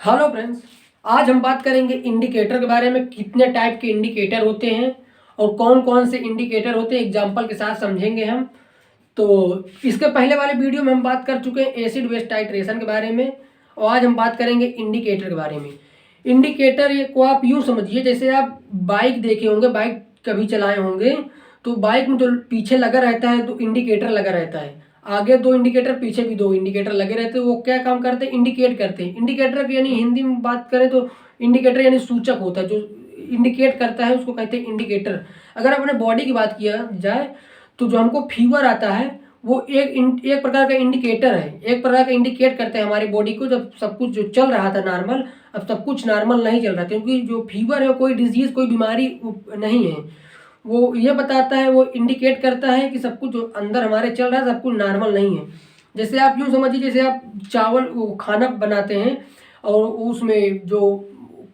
Hello friends, आज हम बात करेंगे इंडिकेटर के बारे में। कितने टाइप के इंडिकेटर होते हैं और कौन कौन से इंडिकेटर होते हैं एग्जांपल के साथ समझेंगे हम। तो इसके पहले वाले वीडियो में हम बात कर चुके हैं एसिड बेस टाइट्रेशन के बारे में, और आज हम बात करेंगे इंडिकेटर के बारे में। इंडिकेटर ये को आप यूँ समझिए, जैसे आप बाइक देखे होंगे, बाइक कभी चलाए होंगे, तो बाइक में जो पीछे लगा रहता है तो इंडिकेटर लगा रहता है। आगे दो इंडिकेटर, पीछे भी दो इंडिकेटर लगे रहते हैं। वो क्या काम करते हैं? इंडिकेट करते हैं। इंडिकेटर यानी हिंदी में बात करें तो इंडिकेटर यानी सूचक होता है, जो इंडिकेट करता है उसको कहते हैं इंडिकेटर। अगर अपने बॉडी की बात किया जाए तो जो हमको फीवर आता है वो एक प्रकार का इंडिकेटर है, एक प्रकार का इंडिकेट करते हैं हमारी बॉडी को। जब सब कुछ जो चल रहा था नॉर्मल, अब सब कुछ नॉर्मल नहीं चल रहा, क्योंकि जो फीवर है कोई डिजीज, कोई बीमारी नहीं है। वो ये बताता है, वो इंडिकेट करता है कि सब कुछ जो अंदर हमारे चल रहा है सब कुछ नॉर्मल नहीं है। जैसे आप यूँ समझिए, जैसे आप चावल खाना बनाते हैं और उसमें जो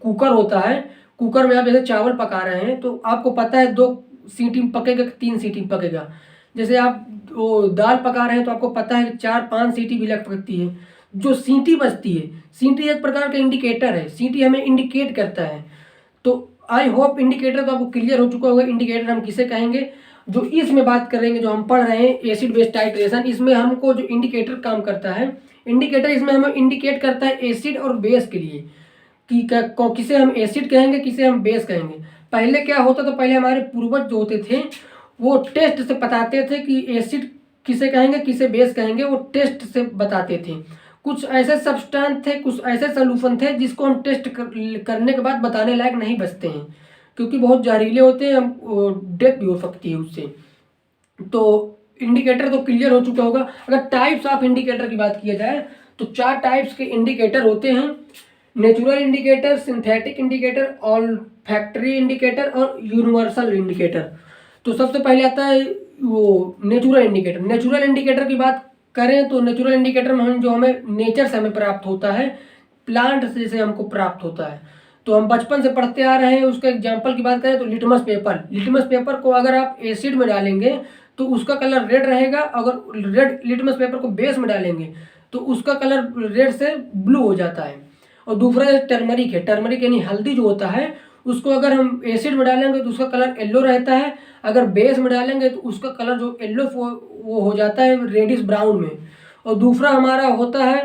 कुकर होता है, कुकर में आप जैसे चावल पका रहे हैं तो आपको पता है 2 सीटी पकेगा, 3 सीटी पकेगा। जैसे आप वो दाल पका रहे हैं तो आपको पता है 4-5 सीटी भी लग सकती है। जो सीटी बजती है, सीटी एक प्रकार का इंडिकेटर है, सीटी हमें इंडिकेट करता है। तो आई होप इंडिकेटर तो आपको क्लियर हो चुका होगा। इंडिकेटर हम किसे कहेंगे? जो इसमें बात करेंगे, जो हम पढ़ रहे हैं एसिड बेस टाइट्रेशन, इसमें हमको जो इंडिकेटर काम करता है, इंडिकेटर इसमें हमें इंडिकेट करता है एसिड और बेस के लिए कि किसे हम एसिड कहेंगे, किसे हम बेस कहेंगे। पहले क्या होता था, पहले हमारे पूर्वज जो होते थे वो टेस्ट से बताते थे कि एसिड किसे कहेंगे, किसे बेस कहेंगे। वो टेस्ट से बताते थे। कुछ ऐसे सब्सटेंस थे, कुछ ऐसे सोल्यूशन थे जिसको हम टेस्ट करने के बाद बताने लायक नहीं बचते हैं, क्योंकि बहुत जहरीले होते हैं, हम डेथ भी हो सकती है उससे। तो इंडिकेटर तो क्लियर हो चुका होगा। अगर टाइप्स ऑफ इंडिकेटर की बात किया जाए तो 4 टाइप्स के इंडिकेटर होते हैं: natural indicator, synthetic indicator, all factory indicator और यूनिवर्सल इंडिकेटर। तो सबसे पहले आता है वो नेचुरल इंडिकेटर। नेचुरल इंडिकेटर की बात करें तो नेचुरल इंडिकेटर में जो हमें नेचर से हमें प्राप्त होता है, प्लांट से जैसे हमको प्राप्त होता है, तो हम बचपन से पढ़ते आ रहे हैं। उसका एग्जाम्पल की बात करें तो लिटमस पेपर। लिटमस पेपर को अगर आप एसिड में डालेंगे तो उसका कलर रेड रहेगा। अगर रेड लिटमस पेपर को बेस में डालेंगे तो उसका कलर रेड से ब्लू हो जाता है। और दूसरा टर्मरिक है। टर्मरिक यानी हल्दी जो होता है, उसको अगर हम एसिड में डालेंगे तो उसका कलर येलो रहता है। अगर बेस में डालेंगे तो उसका कलर जो येलो वो हो जाता है रेडिश ब्राउन में। और दूसरा हमारा होता है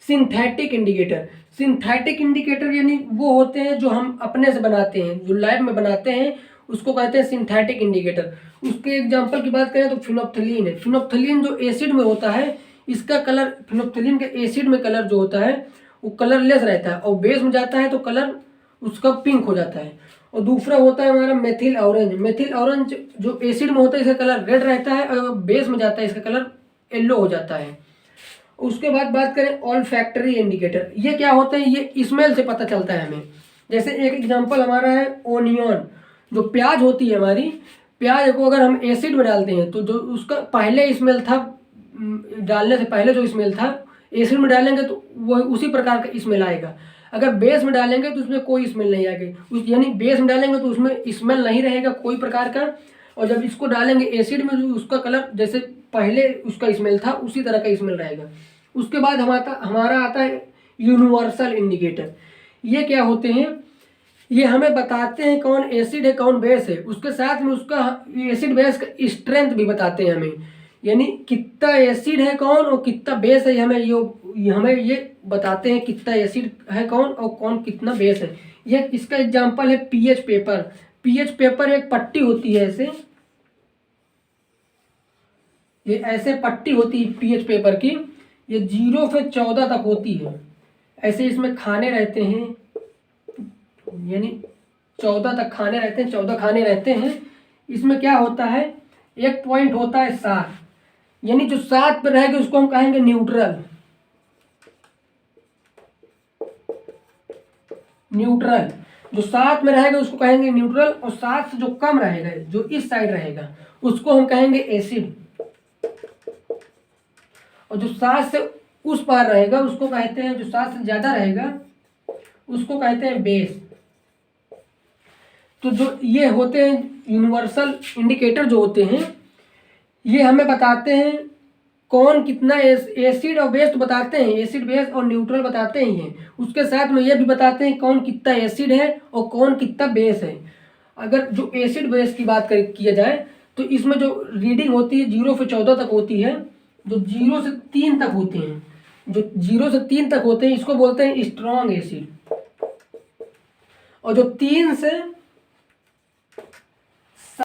सिंथेटिक इंडिकेटर। सिंथेटिक इंडिकेटर यानी वो होते हैं जो हम अपने से बनाते हैं, जो लैब में बनाते हैं, उसको कहते हैं सिंथेटिक इंडिकेटर। उसके एग्जांपल की बात करें तो फिनोप्थलीन है। फिनोप्थलीन जो एसिड में होता है, इसका कलर, फिनोप्थलीन के एसिड में कलर जो होता है वो कलरलेस रहता है, और बेस में जाता है तो कलर उसका पिंक हो जाता है। और दूसरा होता है हमारा मेथिल ऑरेंज। मेथिल ऑरेंज जो एसिड में होता है इसका कलर रेड रहता है, और बेस में जाता है इसका कलर येलो हो जाता है। उसके बाद बात करें ऑल फैक्ट्री इंडिकेटर। ये क्या होते हैं? ये स्मेल से पता चलता है हमें। जैसे एक एग्जांपल हमारा है ओनियन। जो प्याज होती है हमारी, प्याज को अगर हम एसिड में डालते हैं तो जो उसका पहले स्मेल था, डालने से पहले जो स्मेल था, एसिड में डालेंगे तो वो उसी प्रकार का स्मेल आएगा। अगर बेस में डालेंगे तो उसमें कोई स्मेल नहीं आएगी। यानी बेस में डालेंगे तो उसमें स्मेल नहीं रहेगा कोई प्रकार का, और जब इसको डालेंगे एसिड में तो उसका कलर जैसे पहले उसका स्मेल था उसी तरह का स्मेल रहेगा। उसके बाद हमारा आता है यूनिवर्सल इंडिकेटर। ये क्या होते हैं? ये हमें बताते हैं कौन एसिड है कौन बेस है, उसके साथ में उसका एसिड बेस का स्ट्रेंथ भी बताते हैं हमें। यानी कितना एसिड है कौन और कितना बेस है, हमें ये बताते हैं कितना एसिड है कौन और कौन कितना बेस है। ये इसका एग्जांपल है पीएच पेपर। पीएच पेपर एक पट्टी होती है, ये ऐसे पट्टी होती है पीएच पेपर की। ये 0 से 14 तक होती है। ऐसे इसमें खाने रहते हैं, यानी 14 तक खाने रहते हैं, 14 खाने रहते हैं। इसमें क्या होता है, एक पॉइंट होता है 7, यानी जो 7 पे रहेगा उसको हम कहेंगे न्यूट्रल। न्यूट्रल जो 7 में रहेगा उसको कहेंगे न्यूट्रल, और 7 से जो कम रहेगा, जो इस साइड रहेगा, उसको हम कहेंगे एसिड। और जो 7 से उस पार रहेगा उसको कहते हैं, जो 7 से ज्यादा रहेगा उसको कहते हैं बेस। तो जो ये होते हैं यूनिवर्सल इंडिकेटर जो होते हैं, ये हमें बताते हैं कौन कितना एसिड और बेस तो बताते हैं, एसिड बेस और न्यूट्रल बताते ही हैं, उसके साथ में ये भी बताते हैं कौन कितना एसिड है और कौन कितना बेस है। अगर जो एसिड बेस की बात किया जाए तो इसमें जो रीडिंग होती है 0 से 14 तक होती है, जो 0 से 3 तक होते हैं, जो 0 से 3 तक होते हैं इसको बोलते हैं स्ट्रॉन्ग एसिड, और जो 3 से